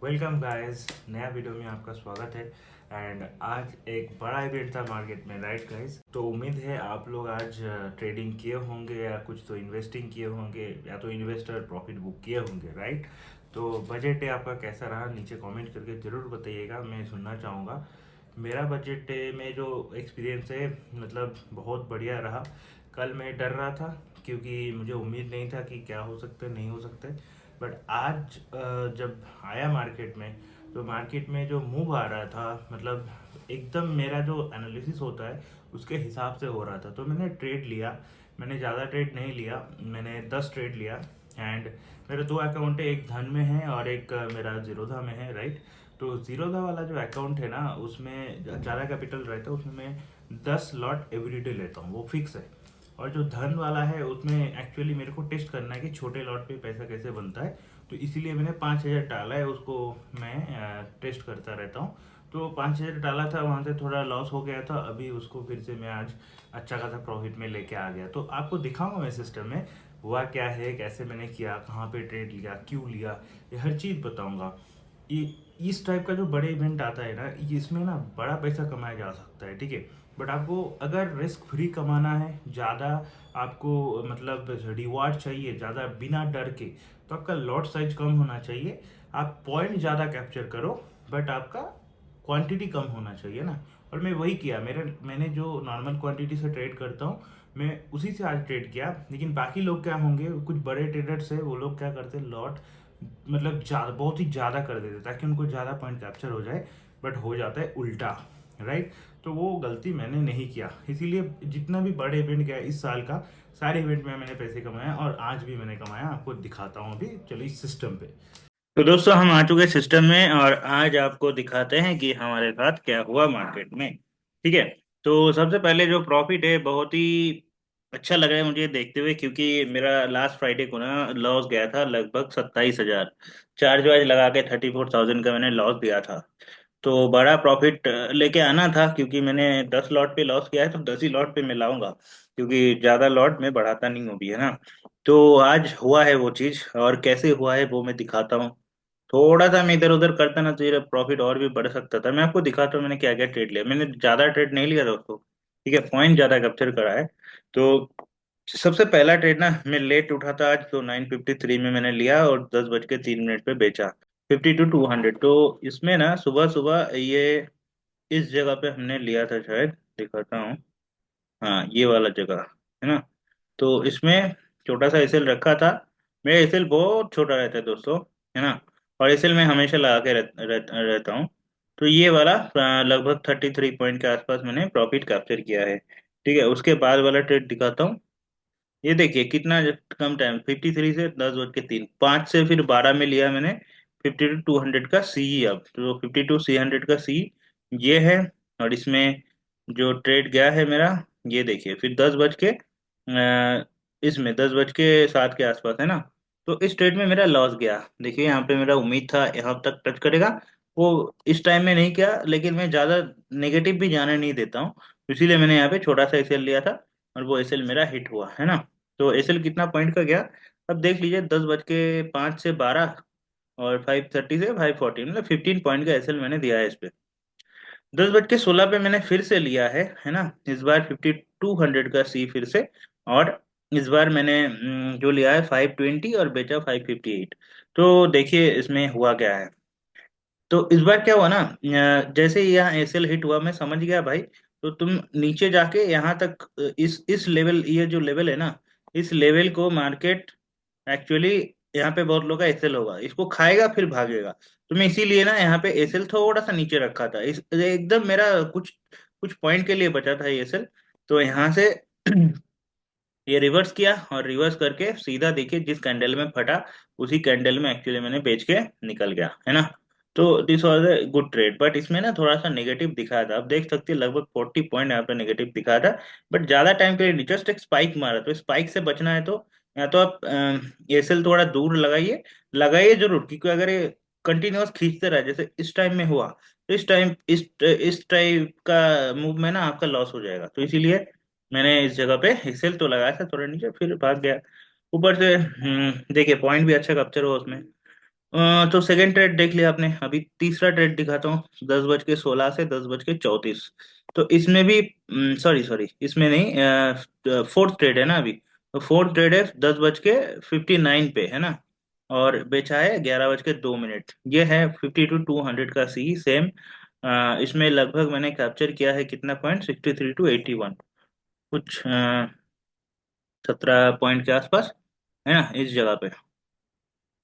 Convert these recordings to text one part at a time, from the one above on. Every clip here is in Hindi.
वेलकम गाइस, नया वीडियो में आपका स्वागत है। एंड आज एक बड़ा इवेंट था मार्केट में, राइट गाइस? तो उम्मीद है आप लोग आज ट्रेडिंग किए होंगे या कुछ तो इन्वेस्टिंग किए होंगे या तो इन्वेस्टर प्रॉफिट बुक किए होंगे, राइट? तो बजट डे आपका कैसा रहा नीचे कमेंट करके ज़रूर बताइएगा, मैं सुनना चाहूँगा। मेरा बजट डे में जो एक्सपीरियंस है मतलब बहुत बढ़िया रहा। कल मैं डर रहा था क्योंकि मुझे उम्मीद नहीं था कि क्या हो सकता है नहीं हो सकता है। बट आज जब आया मार्केट में तो मार्केट में जो मूव आ रहा था मतलब एकदम मेरा जो एनालिसिस होता है उसके हिसाब से हो रहा था। तो मैंने ट्रेड लिया। मैंने ज़्यादा ट्रेड नहीं लिया, मैंने 10 ट्रेड लिया। एंड मेरे दो अकाउंट है, एक धन में है और एक मेरा जीरोधा में है, राइट? तो जीरोधा वाला जो अकाउंट है ना उसमें ज़्यादा कैपिटल रहता है, उसमें मैं 10 लॉट एवरीडे लेता हूँ, वो फिक्स है। और जो धन वाला है उसमें एक्चुअली मेरे को टेस्ट करना है कि छोटे लॉट पे पैसा कैसे बनता है। तो इसीलिए मैंने 5,000 डाला है, उसको मैं टेस्ट करता रहता हूँ। तो 5,000 डाला था, वहाँ से थोड़ा लॉस हो गया था, अभी उसको फिर से मैं आज अच्छा खासा प्रॉफिट में लेके आ गया। तो आपको दिखाऊंगा मैं सिस्टम में हुआ क्या है, कैसे मैंने किया, कहाँ पे ट्रेड लिया, क्यों लिया, ये हर चीज़ बताऊंगा। ये इस टाइप का जो बड़े इवेंट आता है ना, इसमें ना बड़ा पैसा कमाया जा सकता है, ठीक है? बट आपको अगर रिस्क फ्री कमाना है, ज़्यादा आपको मतलब रिवार्ड चाहिए ज़्यादा बिना डर के, तो आपका लॉट साइज कम होना चाहिए। आप पॉइंट ज़्यादा कैप्चर करो बट आपका क्वांटिटी कम होना चाहिए ना। और मैं वही किया, मैंने जो नॉर्मल क्वांटिटी से ट्रेड करता हूँ मैं उसी से आज ट्रेड किया। लेकिन बाकी लोग क्या होंगे, कुछ बड़े ट्रेडर्स है, वो लोग क्या करते हैं, लॉट मतलब ज़्यादा बहुत ही ज़्यादा कर देते ताकि उनको ज़्यादा पॉइंट कैप्चर हो जाए। बट हो जाता है उल्टा, राइट? तो वो गलती मैंने नहीं किया, इसीलिए जितना भी बड़े इवेंट गया इस साल का, सारे इवेंट में मैंने पैसे कमाए और आज भी मैंने कमाया। आपको दिखाता हूँ अभी, चलिए सिस्टम पे। तो दोस्तों हम आ चुके सिस्टम में और आज आपको दिखाते हैं कि हमारे साथ क्या हुआ मार्केट में, ठीक है? तो सबसे पहले जो प्रॉफिट है बहुत ही अच्छा लग रहा है मुझे देखते हुए, क्योंकि मेरा लास्ट फ्राइडे को ना लॉस गया था लगभग 27,000। चार्ज वार्ज लगा के 34,000 का मैंने लॉस दिया था। तो बड़ा प्रॉफिट लेके आना था, क्योंकि मैंने 10 लॉट पे लॉस किया है तो 10 ही लॉट पे मैं लाऊंगा, क्योंकि ज़्यादा लॉट में बढ़ाता नहीं हूँ भी, है ना? तो आज हुआ है वो चीज़, और कैसे हुआ है वो मैं दिखाता हूँ। थोड़ा सा मैं इधर उधर करता ना तो ये प्रॉफिट और भी बढ़ सकता था। मैं आपको दिखाता हूँ मैंने क्या क्या ट्रेड लिया। मैंने ज्यादा ट्रेड नहीं लिया दोस्तों, ठीक है? पॉइंट ज्यादा कैप्चर करा है। तो सबसे पहला ट्रेड ना मैं लेट उठा था आज, तो 9:53 में मैंने लिया और 10:03 पे बेचा, 52 to 200। तो इसमें ना सुबह सुबह ये इस जगह पे हमने लिया था, शायद दिखाता हूँ। हाँ, ये वाला जगह है ना। तो इसमें छोटा सा एसएल रखा था। मेरा एसएल बहुत छोटा रहता है दोस्तों, है ना? और एसएल में हमेशा लगा के रहता हूँ। तो ये वाला लगभग 33 पॉइंट के आसपास मैंने प्रॉफिट कैप्चर किया है, ठीक है? उसके बाद वाला ट्रेड दिखाता हूँ। ये देखिए कितना कम टाइम, 53 से 10:03, 5 से फिर 12 में लिया मैंने 52 to 200 का सी। अब तो 52 C 100 का सी ये है। और इसमें जो ट्रेड गया है मेरा, ये देखिए फिर 10 बज के इसमें 10 बज के 7 के आसपास, है ना? तो इस ट्रेड में मेरा लॉस गया। देखिए यहाँ पे मेरा उम्मीद था यहाँ तक टच करेगा, वो इस टाइम में नहीं किया। लेकिन मैं ज़्यादा नेगेटिव भी जाने नहीं देता हूँ, इसीलिए मैंने यहाँ पे छोटा सा एसएल लिया था और वो एसएल मेरा हिट हुआ, है ना? तो एसएल कितना पॉइंट का गया, अब देख लीजिए। 10:05 से 12 और 5:30 से 5:40, मतलब 15 पॉइंट का एसएल मैंने दिया है इस पे। 10:16 पे मैंने फिर से लिया है ना? इस बार 5200 का सी फिर से। और इस बार मैंने जो लिया है 520 और बेचा 558। तो देखिए इसमें हुआ क्या है। तो इस बार क्या हुआ ना, जैसे ही यहाँ एसएल हिट हुआ मैं समझ गया भाई, तो तुम नीचे जाके यहाँ तक इस लेवल, ये जो लेवल है ना, इस लेवल को मार्केट एक्चुअली, यहाँ पे बहुत लोग का एसएल होगा, इसको खाएगा फिर भागेगा। तो मैं इसीलिए ना यहाँ पे एसएल थोड़ा सा नीचे रखा था, इस एकदम मेरा कुछ कुछ पॉइंट के लिए बचा था ये एसएल। तो यहाँ से ये रिवर्स किया और रिवर्स करके सीधा देखिए जिस कैंडल में फटा उसी कैंडल में एक्चुअली मैंने बेच के निकल गया, है ना? तो this was a good trade. But इसमें ना थोड़ा सा नेगेटिव दिखाया था, आप देख सकते हैं लगभग 40 पॉइंट यहाँ पे नेगेटिव दिखाया था। बट ज्यादा टाइम के लिए नहीं, जस्ट एक स्पाइक मारा। तो स्पाइक से बचना है तो या तो आप एसएल थोड़ा दूर लगाइए, लगाइए जरूर, क्योंकि अगर ये कंटिन्यूअस खींचते रहे जैसे इस टाइम में हुआ, तो इस टाइप का मूव में ना आपका लॉस हो जाएगा। तो इसीलिए मैंने इस जगह पे एक्सेल तो लगाया था थोड़ा नीचे, फिर भाग गया ऊपर से। देखिए पॉइंट भी अच्छा कैप्चर हुआ उसमें। तो सेकंड ट्रेड देख लिया आपने, अभी तीसरा ट्रेड दिखाता हूँ। 10:16 से 10:34। तो इसमें भी, सॉरी सॉरी, इसमें नहीं, फोर्थ ट्रेड है ना अभी। तो फोर्थ ट्रेड है 10:59 पे, है ना। और बेचा है 11:02। ये है 52 to 200 का सी सेम। इसमें लगभग मैंने कैप्चर किया है कितना पॉइंट, 63 to 81, कुछ 17 पॉइंट के आसपास, है ना इस जगह पे।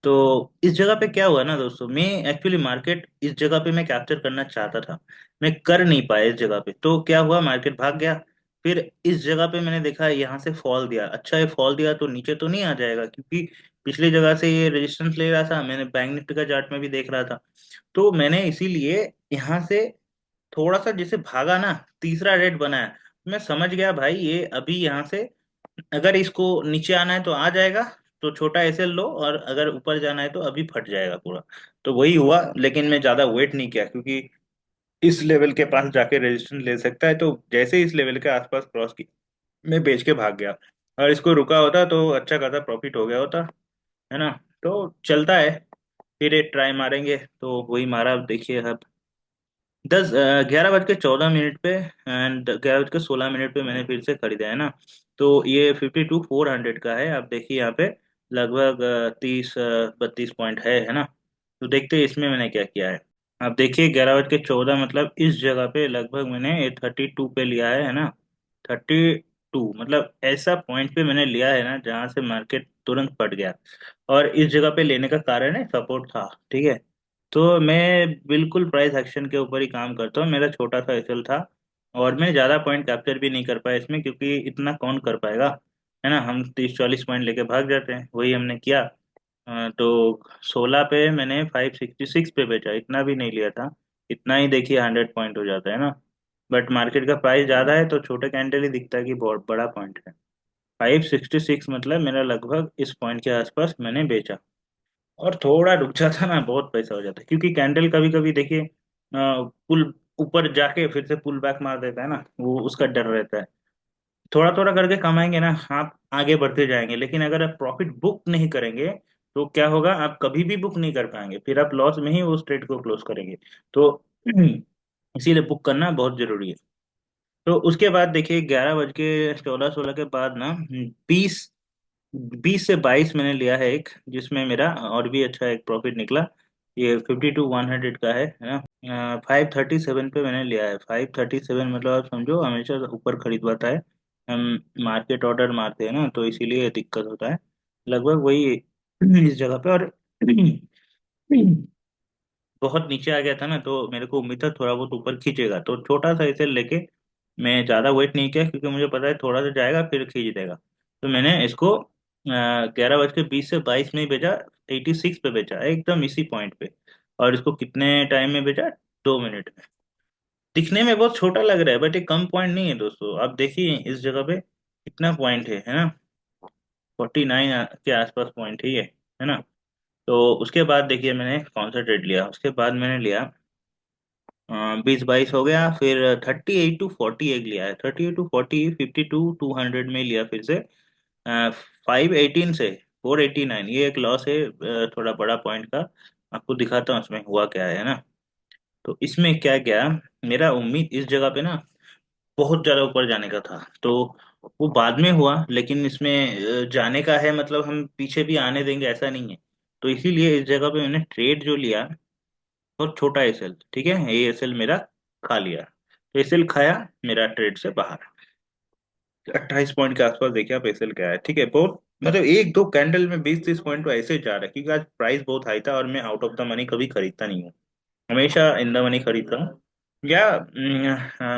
तो इस जगह पे क्या हुआ ना दोस्तों, मैं एक्चुअली मार्केट इस जगह पे मैं कैप्चर करना चाहता था, मैं कर नहीं पाया इस जगह पे। तो क्या हुआ, मार्केट भाग गया। फिर इस जगह पे मैंने देखा यहाँ से फॉल दिया, अच्छा ये फॉल दिया तो नीचे तो नहीं आ जाएगा, क्योंकि पिछली जगह से ये रेजिस्टेंस ले रहा था, मैंने बैंक निफ्टी का चार्ट में भी देख रहा था। तो मैंने इसीलिए यहाँ से थोड़ा सा जैसे भागा ना, तीसरा रेट बनाया। मैं समझ गया भाई ये अभी यहाँ से अगर इसको नीचे आना है तो आ जाएगा, तो छोटा एसएल लो, और अगर ऊपर जाना है तो अभी फट जाएगा पूरा। तो वही हुआ, लेकिन मैं ज्यादा वेट नहीं किया, क्योंकि इस लेवल के पास जाके रेजिस्टेंस ले सकता है। तो जैसे ही इस लेवल के आसपास क्रॉस की, मैं बेच के भाग गया। और इसको रुका होता तो अच्छा खासा प्रॉफिट हो गया होता, है ना। तो चलता है, फिर एक ट्राई मारेंगे। तो वही मारा, अब देखिए अब 11:14 पे एंड 11:16 पे मैंने फिर से खरीदा, है ना। तो ये 52 400 का है। आप देखिए यहाँ पे लगभग 30 32 पॉइंट है ना। तो देखते हैं इसमें मैंने क्या किया है। आप देखिए 11:14, मतलब इस जगह पे लगभग मैंने 32 पे लिया है ना। 32 मतलब ऐसा पॉइंट पे मैंने लिया है ना जहाँ से मार्केट तुरंत पट गया। और इस जगह पे लेने का कारण है सपोर्ट था, ठीक है। तो मैं बिल्कुल प्राइस एक्शन के ऊपर ही काम करता हूँ, मेरा छोटा सा एसएल था। और मैं ज़्यादा पॉइंट कैप्चर भी नहीं कर पाया इसमें, क्योंकि इतना कौन कर पाएगा, है ना। हम 30 40 पॉइंट लेके भाग जाते हैं, वही हमने किया। तो 16 पे मैंने 566 पे बेचा, इतना भी नहीं लिया था। इतना ही देखिए 100 पॉइंट हो जाता है ना। बट मार्केट का प्राइस ज़्यादा है तो छोटे कैंडल ही दिखता है कि बहुत बड़ा पॉइंट है। 566 मतलब मेरा लगभग इस पॉइंट के आसपास मैंने बेचा। और थोड़ा रुक जाता ना, बहुत पैसा हो जाता है, क्योंकि कैंडल कभी कभी देखिए पुल ऊपर जाके फिर से पुल बैक मार देता है ना, वो उसका डर रहता है। थोड़ा थोड़ा करके कमाएंगे ना आप, आगे बढ़ते जाएंगे। लेकिन अगर आप प्रॉफिट बुक नहीं करेंगे तो क्या होगा, आप कभी भी बुक नहीं कर पाएंगे, फिर आप लॉस में ही उस ट्रेड को क्लोज करेंगे। तो इसीलिए बुक करना बहुत जरूरी है। तो उसके बाद देखिए 11:16 के बाद ना, 20 20 से 22 मैंने लिया है एक, जिसमें मेरा और भी अच्छा एक प्रॉफिट निकला। ये 52 100 का है ना। 537 पे मैंने लिया है। 537 मतलब आप समझो हमेशा ऊपर खरीदवाता है। हम मार्केट ऑर्डर मारते हैं ना, तो इसीलिए दिक्कत होता है। लगभग वही इस जगह पे। और बहुत नीचे आ गया था ना, तो मेरे को उम्मीद था थोड़ा बहुत ऊपर खींचेगा, तो छोटा सा इसे लेके मैं ज़्यादा वेट नहीं किया, क्योंकि मुझे पता है थोड़ा सा जाएगा फिर खींच देगा। तो मैंने इसको 11:20 से 22 में ही बेचा। 86 पे बेचा, एकदम इसी पॉइंट पे। और इसको कितने टाइम में बेचा, 2 मिनट में। दिखने में बहुत छोटा लग रहा है, बट ये कम पॉइंट नहीं है दोस्तों। आप देखिए इस जगह पे कितना पॉइंट है ना। 49 के आसपास पॉइंट है ना। तो उसके बाद देखिए मैंने कौन सा ट्रेड लिया, उसके बाद मैंने लिया 20 22 हो गया, फिर 38 to 40 एक लिया है। 38 to 40, 52 200 में लिया फिर से। 518 से 489, ये एक लॉस है थोड़ा बड़ा पॉइंट का। आपको दिखाता हूँ इसमें हुआ क्या है ना। तो इसमें क्या गया, मेरा उम्मीद इस जगह पे ना बहुत ज्यादा ऊपर जाने का था, तो वो बाद में हुआ। लेकिन इसमें जाने का है मतलब हम पीछे भी आने देंगे ऐसा नहीं है। तो इसीलिए इस जगह पे मैंने ट्रेड जो लिया, और छोटा एसएल, ठीक है, ये एसएल मेरा खा लिया। तो एसएल खाया, मेरा ट्रेड से बाहर। 28 पॉइंट के आसपास देखिए आप एसएल क्या है, ठीक है। बहुत मतलब एक दो कैंडल में 20 30 पॉइंट तो ऐसे जा रहा है, क्योंकि आज प्राइस बहुत हाई था, और मैं आउट ऑफ द मनी कभी खरीदता नहीं हूँ, हमेशा इन द मनी खरीदता हूँ। या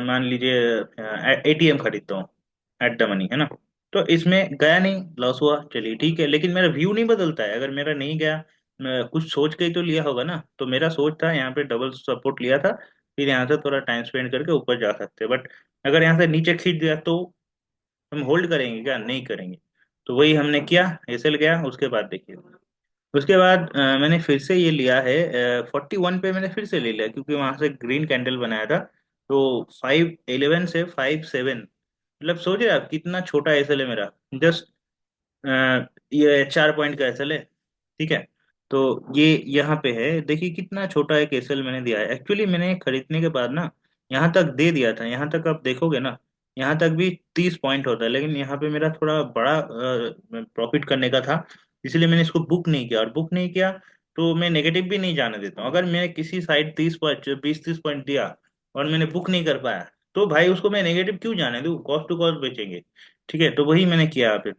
मान लीजिए एटीएम खरीदता हूँ एट द मनी, है ना। तो इसमें गया नहीं, लॉस हुआ, चलिए ठीक है। लेकिन मेरा व्यू नहीं बदलता है, अगर मेरा नहीं गया, मैं कुछ सोच के ही तो लिया होगा ना। तो मेरा सोच था यहाँ पे डबल सपोर्ट लिया था, फिर यहाँ से थोड़ा टाइम स्पेंड करके ऊपर जा सकते, बट अगर यहाँ से नीचे खींच दिया तो हम होल्ड करेंगे क्या, नहीं करेंगे। तो वही हमने किया, एसएल गया। उसके बाद देखिए, उसके बाद मैंने फिर से ये लिया है। 41 पे मैंने फिर से ले लिया, क्योंकि वहां से ग्रीन कैंडल बनाया था। तो 511 से 57, मतलब सोचिए आप कितना छोटा एसएल है मेरा। जस्ट ये 4 पॉइंट का एसएल है, ठीक है। तो ये यहाँ पे है, देखिए कितना छोटा एक एसएल मैंने दिया है। एक्चुअली मैंने खरीदने के बाद ना यहाँ तक दे दिया था, यहाँ तक आप देखोगे ना, यहाँ तक भी 30 पॉइंट होता है, लेकिन यहाँ पे मेरा थोड़ा बड़ा प्रॉफिट करने का था, इसलिए मैंने इसको बुक नहीं किया। और बुक नहीं किया तो मैं नेगेटिव भी नहीं जाने देता हूँ। अगर मैं किसी साइड 30 पॉइंट 20-30 पॉइंट दिया और मैंने बुक नहीं कर पाया, तो भाई उसको मैं नेगेटिव क्यों जाने दूँ, कॉस्ट टू कॉस्ट बेचेंगे। ठीक है, तो वही मैंने किया यहाँ पे।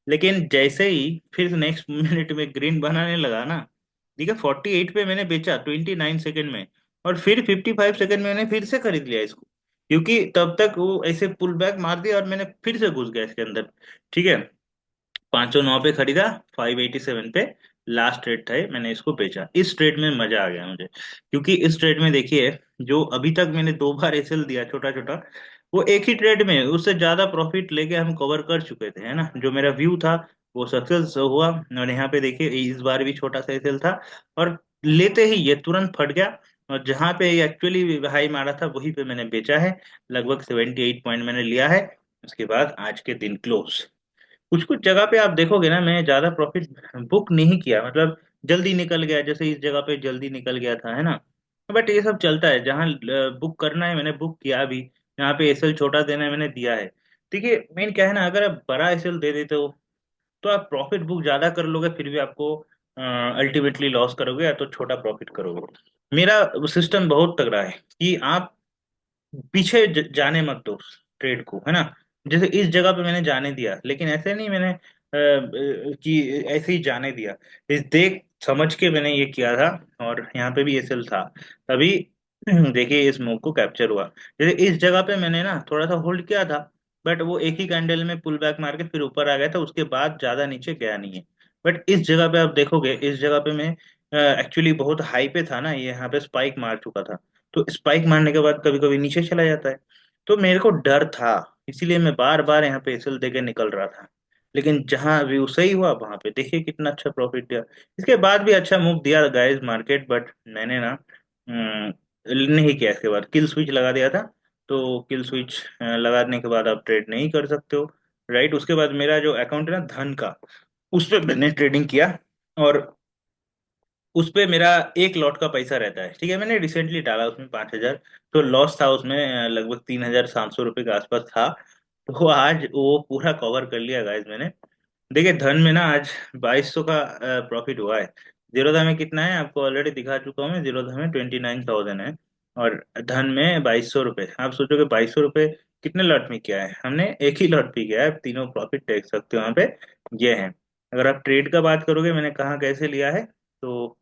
लेकिन जैसे ही फिर नेक्स्ट मिनट में ग्रीन बनाने लगा ना, ठीक है, 48 पे मैंने बेचा 29 सेकंड में, और फिर 55 सेकंड में मैंने फिर से खरीद लिया इसको, क्योंकि तब तक वो ऐसे पुल बैक मार दिया और मैंने फिर से घुस गया इसके अंदर। ठीक है, 509 पे खरीदा, 587 पे लास्ट ट्रेड था ये, मैंने इसको बेचा। इस ट्रेड में मजा आ गया मुझे, क्योंकि इस ट्रेड में देखिए, जो अभी तक मैंने 2 बार एसएल दिया छोटा छोटा, वो एक ही ट्रेड में उससे ज्यादा प्रॉफिट लेके हम कवर कर चुके थे, है ना। जो मेरा व्यू था वो सक्सेस हुआ। और यहाँ पे देखिए इस बार भी छोटा सा एसएल था, और लेते ही ये तुरंत फट गया। और जहाँ पे एक्चुअली हाई मारा था वहीं पे मैंने बेचा है, लगभग 78 पॉइंट मैंने लिया है। उसके बाद आज के दिन क्लोज। कुछ कुछ जगह पे आप देखोगे ना, मैं ज्यादा प्रॉफिट बुक नहीं किया, मतलब जल्दी निकल गया, जैसे इस जगह पे जल्दी निकल गया था, है ना। बट ये सब चलता है, जहाँ बुक करना है मैंने बुक किया भी, यहाँ पे एसएल छोटा देना है मैंने दिया है। देखिए मेन क्या है ना, अगर आप बड़ा एसएल दे देते हो तो आप प्रॉफिट बुक ज्यादा कर लोगे, फिर भी आपको अल्टीमेटली लॉस करोगे, या तो छोटा प्रॉफिट करोगे। मेरा सिस्टम बहुत तगड़ा है कि आप पीछे जाने मत दो ट्रेड को, है ना। जैसे इस जगह पे मैंने जाने दिया, लेकिन ऐसे नहीं मैंने कि ऐसे ही जाने दिया, इस देख समझ के मैंने ये किया था। और यहाँ पे भी एसएल था तभी देखिए इस मूव को कैप्चर हुआ। जैसे इस जगह पे मैंने ना थोड़ा सा होल्ड किया था, बट वो एक ही कैंडल में पुल बैक मार के फिर ऊपर आ गया था, उसके बाद ज्यादा नीचे गया नहीं है। बट इस जगह पे आप देखोगे, इस जगह पे मैं एक्चुअली बहुत हाई पे था ना, ये यहाँ पे स्पाइक मार चुका था, तो स्पाइक मारने के बाद कभी कभी नीचे चला जाता है। तो मेरे को डर था, इसीलिए मैं बार बार यहाँ पे एसएल देके निकल रहा था। लेकिन जहां व्यू सही हुआ वहां पे देखिए कितना अच्छा प्रॉफिट दिया। इसके बाद भी अच्छा मूव दिया गाइस मार्केट, बट मैंने ना नहीं किया। इसके बाद किल स्विच लगा दिया था, तो किल स्विच लगाने के बाद आप ट्रेड नहीं कर सकते हो, राइट। उसके बाद मेरा जो अकाउंट है ना धन का, उस पर मैंने ट्रेडिंग किया, और उस पे मेरा एक लॉट का पैसा रहता है। ठीक है, मैंने रिसेंटली डाला उसमें 5,000, तो लॉस था उसमें लगभग 3,700 रुपये के आसपास था। तो आज वो पूरा कवर कर लिया गाइस मैंने। देखिए धन में ना आज 2,200 का प्रॉफिट हुआ है। जीरोधा में कितना है आपको ऑलरेडी दिखा चुका हूँ मैं, जीरोधा में 29,000 है, और धन में 2,200 रुपये। आप सोचोगे 2,200 रुपये कितने लॉट में किया है, हमने एक ही लॉट पे किया है, तीनों प्रॉफिट देख सकते हो यहाँ पे ये है। अगर आप ट्रेड का बात करोगे मैंने कहाँ कैसे लिया है, तो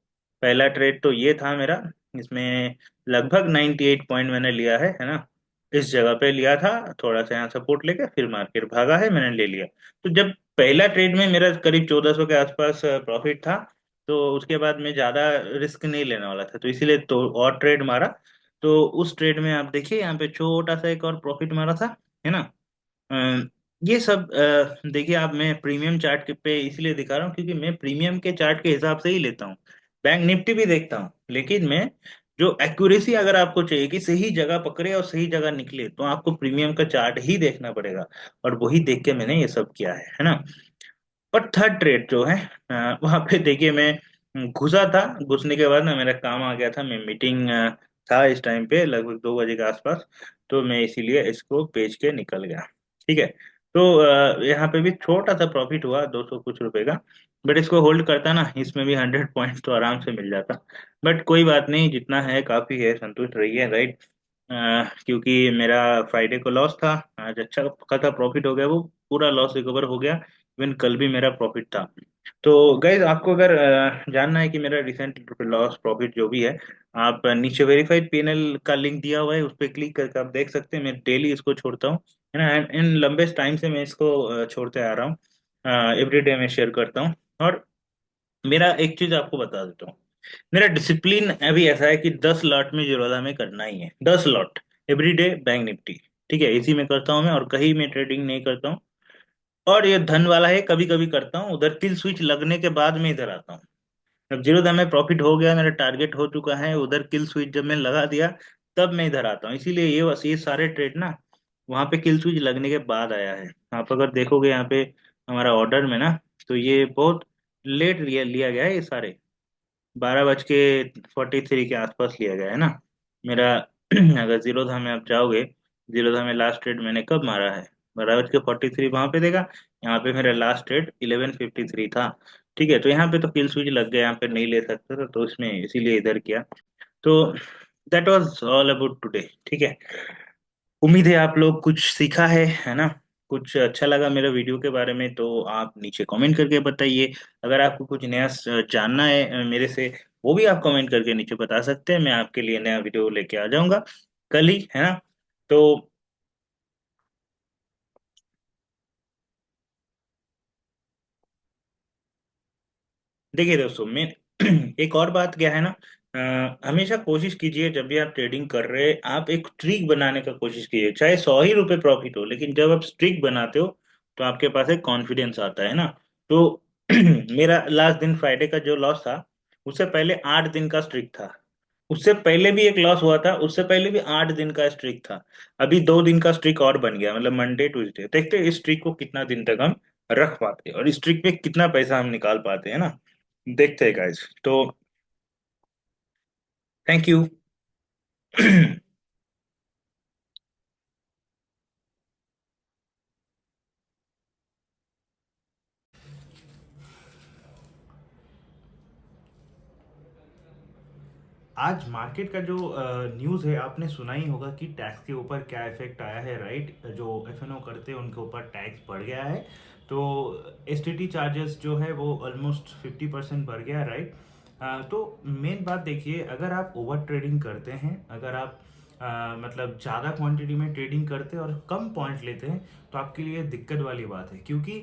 पहला ट्रेड तो ये था मेरा, इसमें लगभग 98 पॉइंट मैंने लिया है ना। इस जगह पे लिया था, थोड़ा सा यहाँ सपोर्ट लेके फिर मार्केट भागा है, मैंने ले लिया। तो जब पहला ट्रेड में मेरा करीब 1,400 के आसपास प्रॉफिट था, तो उसके बाद मैं ज्यादा रिस्क नहीं लेने वाला था, तो इसीलिए तो और ट्रेड मारा। तो उस ट्रेड में आप देखिए यहाँ पे छोटा सा एक और प्रॉफिट मारा था, है ना। ये सब देखिए आप, मैं प्रीमियम चार्ट के पे इसलिए दिखा रहा हूँ क्योंकि मैं प्रीमियम के चार्ट के हिसाब से ही लेता हूँ। बैंक निफ्टी भी देखता हूँ, लेकिन मैं जो एक्यूरेसी अगर आपको चाहिए कि सही जगह पकड़े और सही जगह निकले, तो आपको प्रीमियम का चार्ट ही देखना पड़ेगा, और वही देख के मैंने ये सब किया है ना। पर थर्ड ट्रेड जो है वहां पे देखिए मैं घुसा था, घुसने के बाद ना मेरा काम आ गया था, मैं मीटिंग था इस टाइम पे लगभग 2 बजे के आसपास, तो मैं इसीलिए इसको बेच के निकल गया। ठीक है, तो यहाँ पे भी छोटा सा प्रॉफिट हुआ 200 कुछ रुपए का, बट इसको होल्ड करता ना, इसमें भी 100 पॉइंट्स तो आराम से मिल जाता। बट कोई बात नहीं, जितना है काफी है, संतुष्ट रहिए, राइट। क्योंकि मेरा फ्राइडे को लॉस था, आज अच्छा खासा प्रॉफिट हो गया, वो पूरा लॉस रिकवर हो गया। इवन कल भी मेरा प्रॉफिट था। तो गाइज आपको अगर जानना है कि मेरा रिसेंट लॉस प्रॉफिट जो भी है, आप नीचे वेरीफाइड पीएनएल का लिंक दिया हुआ है, उस पर क्लिक करके आप देख सकते हैं। मैं डेली इसको छोड़ता हूँ, है ना। इन लंबे टाइम से मैं इसको छोड़ते आ रहा हूँ, एवरीडे मैं शेयर करता हूँ। और मेरा एक चीज आपको बता देता हूँ, मेरा डिसिप्लिन अभी ऐसा है कि 10 लॉट में जीरोधा में करना ही है, 10 लॉट एवरीडे बैंक निफ्टी। ठीक है, इसी में करता हूँ मैं, और कहीं मैं ट्रेडिंग नहीं करता हूँ। और ये धन वाला है, कभी कभी करता हूँ, उधर किल स्विच लगने के बाद में इधर आता हूँ। अब जीरो धन में प्रॉफिट हो गया, मेरा टारगेट हो चुका है, उधर किल स्विच जब मैं लगा दिया तब मैं इधर आता हूँ। इसीलिए ये बस ये सारे ट्रेड ना वहाँ पे किल स्विच लगने के बाद आया है। आप अगर देखोगे यहाँ पे हमारा ऑर्डर में ना, तो ये बहुत लेट लिया लिया गया है ये सारे। 12:43 के आसपास लिया गया है ना मेरा। अगर जीरोधा में आप जाओगे, जीरोधा में लास्ट ट्रेड मैंने कब मारा है? 12:43 वहां पे देगा। यहाँ पे मेरा लास्ट ट्रेड 11:53 था। ठीक है, तो यहाँ पे तो किल स्विच लग गया, यहाँ पे नहीं ले सकते थे, तो इसमें इसीलिए इधर किया। तो that was all about today. ठीक है, उम्मीद है आप लोग कुछ सीखा है ना? कुछ अच्छा लगा मेरा वीडियो के बारे में तो आप नीचे कमेंट करके बताइए। अगर आपको कुछ नया जानना है मेरे से, वो भी आप कमेंट करके नीचे बता सकते हैं। मैं आपके लिए नया वीडियो लेके आ जाऊंगा कल ही, है ना? तो देखिए दोस्तों, मैं एक और बात क्या है ना, हमेशा कोशिश कीजिए जब भी आप ट्रेडिंग कर रहे हैं, आप एक स्ट्रीक बनाने का कोशिश कीजिए। चाहे 100 ही रुपए प्रॉफिट हो, लेकिन जब आप स्ट्रीक बनाते हो तो आपके पास एक कॉन्फिडेंस आता है ना। तो मेरा लास्ट दिन फ्राइडे का जो लॉस था, उससे पहले 8 दिन का स्ट्रिक था। उससे पहले भी एक लॉस हुआ था, उससे पहले भी 8 दिन का स्ट्रिक था। अभी 2 दिन का स्ट्रिक और बन गया, मतलब मंडे ट्यूसडे। देखते हैं इस स्ट्रिक को कितना दिन तक हम रख पाते हैं और इस स्ट्रिक पे कितना पैसा हम निकाल पाते हैं ना। देखते हैं गाइस। तो थैंक यू। आज मार्केट का जो न्यूज़ है आपने सुना ही होगा कि टैक्स के ऊपर क्या इफेक्ट आया है, राइट? जो एफएनओ करते हैं उनके ऊपर टैक्स बढ़ गया है। तो एसटीटी चार्जेस जो है वो ऑलमोस्ट 50% बढ़ गया, राइट? तो मेन बात देखिए, अगर आप ओवर ट्रेडिंग करते हैं, अगर आप मतलब ज़्यादा क्वांटिटी में ट्रेडिंग करते हैं और कम पॉइंट लेते हैं, तो आपके लिए दिक्कत वाली बात है, क्योंकि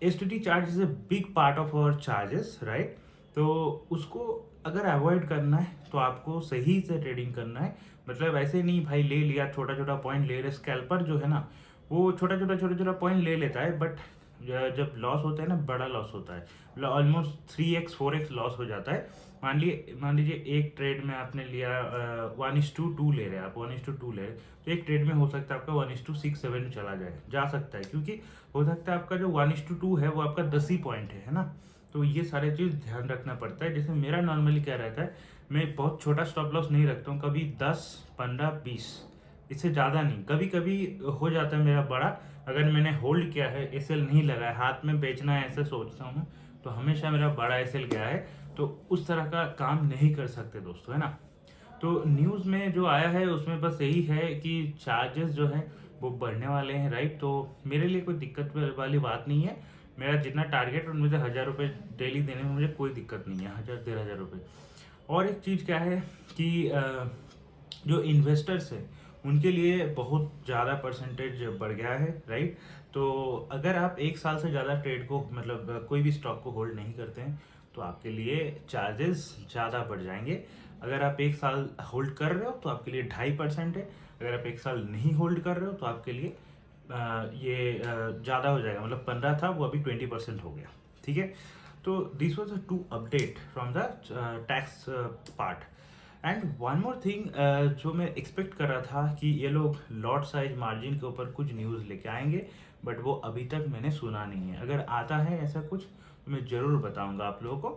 S T T charge is a big part of our charges, right? तो उसको अगर अवॉइड करना है तो आपको सही से ट्रेडिंग करना है। मतलब ऐसे नहीं भाई ले लिया, छोटा छोटा पॉइंट ले रहे। स्कैल्पर जो है ना, वो छोटा छोटा पॉइंट ले लेता है, बट जब लॉस होता है ना, बड़ा लॉस होता है, ऑलमोस्ट 3x 4x लॉस हो जाता है। मान लीजिए एक ट्रेड में आपने लिया 1:2 ले रहे हैं, आप 1:2 ले रहे हैं, तो एक ट्रेड में हो सकता है आपका 1:6 7 चला जाए, जा सकता है, क्योंकि हो सकता है आपका जो 1:2 है वो आपका 10 ही पॉइंट है ना। तो ये सारे चीज़ ध्यान रखना पड़ता है। जैसे मेरा नॉर्मली क्या रहता है, मैं बहुत छोटा स्टॉप लॉस नहीं रखता हूँ, कभी 10 15 20, इससे ज़्यादा नहीं। कभी कभी हो जाता है मेरा बड़ा, अगर मैंने होल्ड किया है, एसएल नहीं लगा है, हाथ में बेचना है ऐसे सोचता हूँ, तो हमेशा मेरा बड़ा एसएल गया है। तो उस तरह का काम नहीं कर सकते दोस्तों, है ना? तो न्यूज़ में जो आया है उसमें बस यही है कि चार्जेस जो है वो बढ़ने वाले हैं, राइट? तो मेरे लिए कोई दिक्कत वाली बात नहीं है। मेरा जितना टारगेट है मुझे 1,000 रुपये डेली देने में मुझे कोई दिक्कत नहीं है, 1,000 1,500 रुपये। और एक चीज़ क्या है कि जो इन्वेस्टर्स है उनके लिए बहुत ज़्यादा परसेंटेज बढ़ गया है, राइट? तो अगर आप एक साल से ज़्यादा ट्रेड को, मतलब कोई भी स्टॉक को होल्ड नहीं करते हैं, तो आपके लिए चार्जेस ज़्यादा बढ़ जाएंगे। अगर आप एक साल होल्ड कर रहे हो तो आपके लिए 2.5% है। अगर आप एक साल नहीं होल्ड कर रहे हो तो आपके लिए ये ज़्यादा हो जाएगा, मतलब 15 था वो अभी 20% हो गया। ठीक है, तो this was a to update from the tax part. And one more thing, जो मैं एक्सपेक्ट कर रहा था कि ये लोग लॉट साइज मार्जिन के ऊपर कुछ न्यूज़ लेके आएंगे, बट वो अभी तक मैंने सुना नहीं है। अगर आता है ऐसा कुछ तो मैं ज़रूर बताऊंगा आप लोगों को।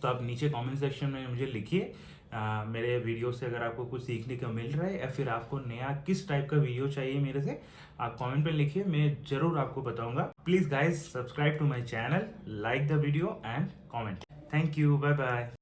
तो आप नीचे कमेंट सेक्शन में मुझे लिखिए मेरे वीडियो से अगर आपको कुछ सीखने को मिल रहा है, या फिर आपको नया किस टाइप का वीडियो चाहिए मेरे से, आप कमेंट पे लिखिए, मैं ज़रूर आपको बताऊंगा। Please guys subscribe to my channel, like the video and comment. Thank you, bye bye.